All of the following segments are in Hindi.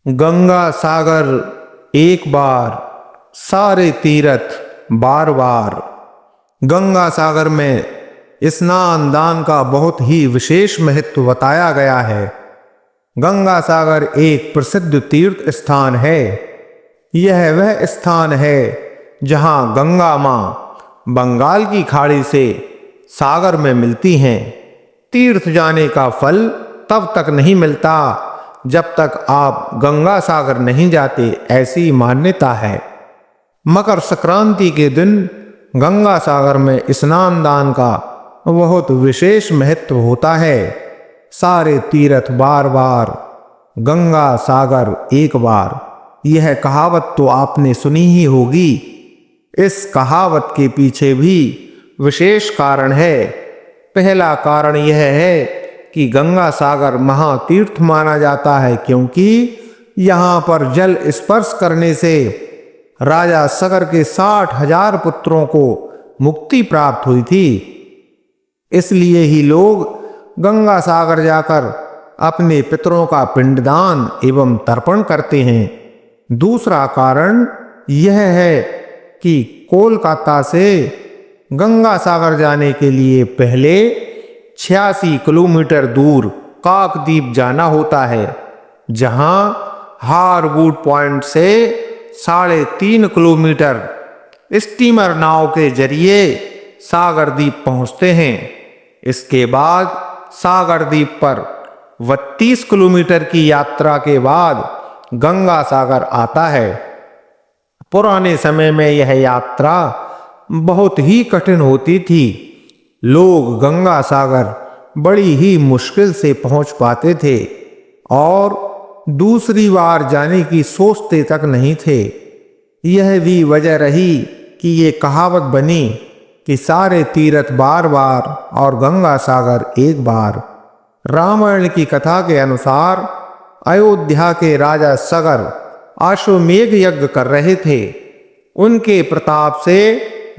गंगा सागर एक बार, सारे तीर्थ बार बार। गंगा सागर में स्नान दान का बहुत ही विशेष महत्व बताया गया है। गंगा सागर एक प्रसिद्ध तीर्थ स्थान है। यह वह स्थान है जहां गंगा मां बंगाल की खाड़ी से सागर में मिलती हैं। तीर्थ जाने का फल तब तक नहीं मिलता जब तक आप गंगा सागर नहीं जाते, ऐसी मान्यता है। मकर संक्रांति के दिन गंगा सागर में स्नान दान का बहुत विशेष महत्व होता है। सारे तीर्थ बार बार, गंगा सागर एक बार। यह कहावत तो आपने सुनी ही होगी। इस कहावत के पीछे भी विशेष कारण है। पहला कारण यह है कि गंगा सागर महातीर्थ माना जाता है, क्योंकि यहाँ पर जल स्पर्श करने से राजा सगर के 60,000 पुत्रों को मुक्ति प्राप्त हुई थी। इसलिए ही लोग गंगा सागर जाकर अपने पितरों का पिंडदान एवं तर्पण करते हैं। दूसरा कारण यह है कि कोलकाता से गंगा सागर जाने के लिए पहले 86 किलोमीटर दूर काकद्वीप जाना होता है, जहां हारवुड पॉइंट से 3.5 किलोमीटर स्टीमर नाव के जरिए सागर द्वीप पहुंचते हैं। इसके बाद सागर द्वीप पर 32 किलोमीटर की यात्रा के बाद गंगा सागर आता है। पुराने समय में यह यात्रा बहुत ही कठिन होती थी। लोग गंगा सागर बड़ी ही मुश्किल से पहुंच पाते थे और दूसरी बार जाने की सोचते तक नहीं थे। यह भी वजह रही कि ये कहावत बनी कि सारे तीर्थ बार बार और गंगा सागर एक बार। रामायण की कथा के अनुसार अयोध्या के राजा सगर अश्वमेध यज्ञ कर रहे थे। उनके प्रताप से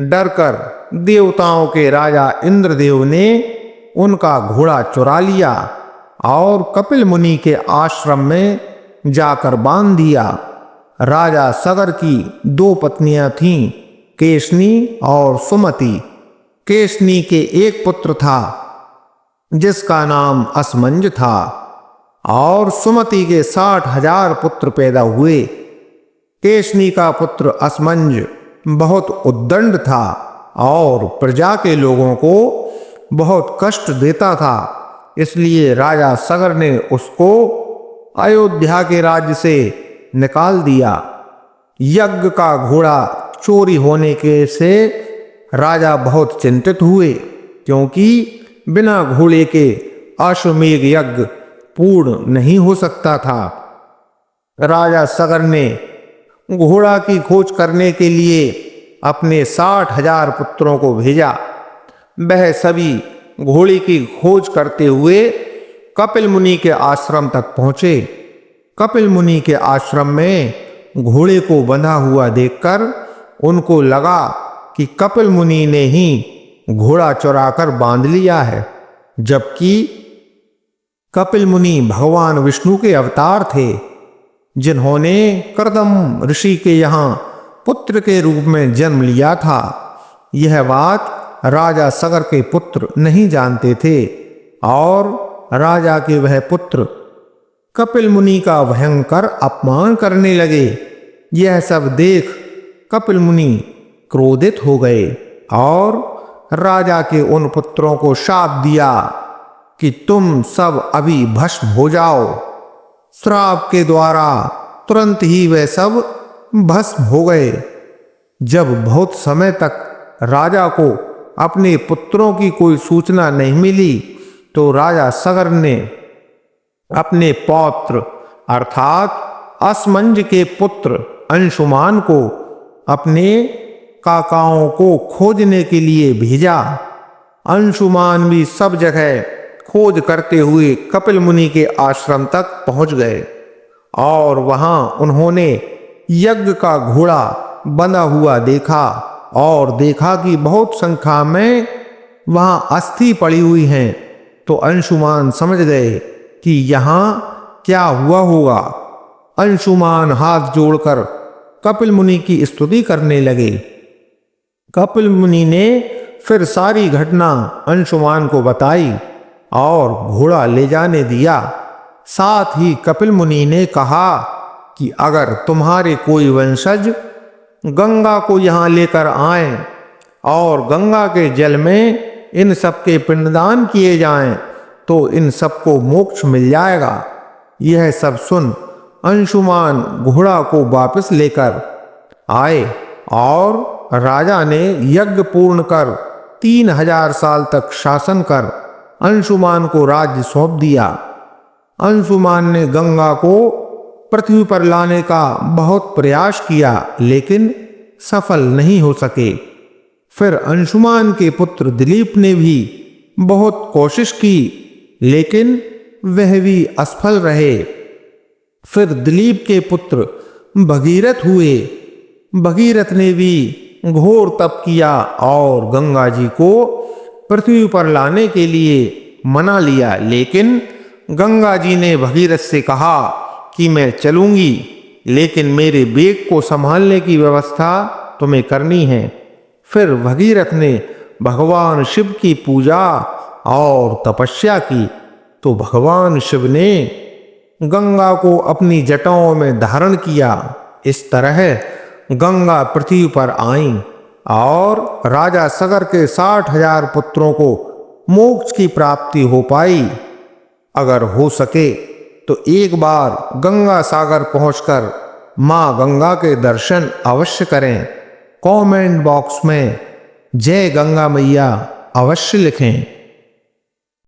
डरकर देवताओं के राजा इंद्रदेव ने उनका घोड़ा चुरा लिया और कपिल मुनि के आश्रम में जाकर बांध दिया। राजा सगर की 2 पत्नियां थीं, केशनी और सुमति। केशनी के एक पुत्र था जिसका नाम असमंज था और सुमति के 60,000 पुत्र पैदा हुए। केशनी का पुत्र असमंज बहुत उद्दंड था और प्रजा के लोगों को बहुत कष्ट देता था। इसलिए राजा सगर ने उसको अयोध्या के राज्य से निकाल दिया। यज्ञ का घोड़ा चोरी होने के से राजा बहुत चिंतित हुए, क्योंकि बिना घोड़े के अश्वमेध यज्ञ पूर्ण नहीं हो सकता था। राजा सगर ने घोड़ा की खोज करने के लिए अपने 60,000 पुत्रों को भेजा। वह सभी घोड़े की खोज करते हुए कपिल मुनि के आश्रम तक पहुंचे। कपिल मुनि के आश्रम में घोड़े को बंधा हुआ देखकर उनको लगा कि कपिल मुनि ने ही घोड़ा चुराकर बांध लिया है, जबकि कपिल मुनि भगवान विष्णु के अवतार थे, जिन्होंने कर्दम ऋषि के यहाँ पुत्र के रूप में जन्म लिया था। यह बात राजा सगर के पुत्र नहीं जानते थे और राजा के वह पुत्र कपिल मुनि का भयंकर अपमान करने लगे। यह सब देख कपिल मुनि क्रोधित हो गए और राजा के उन पुत्रों को शाप दिया कि तुम सब अभी भस्म हो जाओ। श्राप के द्वारा तुरंत ही वे सब भस्म हो गए। जब बहुत समय तक राजा को अपने पुत्रों की कोई सूचना नहीं मिली, तो राजा सगर ने अपने पौत्र अर्थात असमंज के पुत्र अंशुमान को अपने काकाओं को खोजने के लिए भेजा। अंशुमान भी सब जगह खोज करते हुए कपिल मुनि के आश्रम तक पहुंच गए और वहां उन्होंने यज्ञ का घोड़ा बंधा हुआ देखा और देखा कि बहुत संख्या में वहां अस्थि पड़ी हुई हैं। तो अंशुमान समझ गए कि यहाँ क्या हुआ होगा अंशुमान हाथ जोड़कर कपिल मुनि की स्तुति करने लगे। कपिल मुनि ने फिर सारी घटना अंशुमान को बताई और घोड़ा ले जाने दिया। साथ ही कपिल मुनि ने कहा कि अगर तुम्हारे कोई वंशज गंगा को यहाँ लेकर आए और गंगा के जल में इन सबके पिंडदान किए जाएं, तो इन सबको मोक्ष मिल जाएगा। यह सब सुन अंशुमान घोड़ा को वापस लेकर आए और राजा ने यज्ञ पूर्ण कर 3000 साल तक शासन कर अंशुमान को राज्य सौंप दिया। अंशुमान ने गंगा को पृथ्वी पर लाने का बहुत प्रयास किया, लेकिन सफल नहीं हो सके। फिर अंशुमान के पुत्र दिलीप ने भी बहुत कोशिश की, लेकिन वह भी असफल रहे। फिर दिलीप के पुत्र भगीरथ हुए। भगीरथ ने भी घोर तप किया और गंगा जी को पृथ्वी पर लाने के लिए मना लिया, लेकिन गंगा जी ने भगीरथ से कहा कि मैं चलूंगी, लेकिन मेरे बेग को संभालने की व्यवस्था तुम्हें करनी है। फिर भगीरथ ने भगवान शिव की पूजा और तपस्या की, तो भगवान शिव ने गंगा को अपनी जटाओं में धारण किया। इस तरह गंगा पृथ्वी पर आई और राजा सगर के 60,000 पुत्रों को मोक्ष की प्राप्ति हो पाई। अगर हो सके तो एक बार गंगा सागर पहुंचकर मां गंगा के दर्शन अवश्य करें। कमेंट बॉक्स में जय गंगा मैया अवश्य लिखें।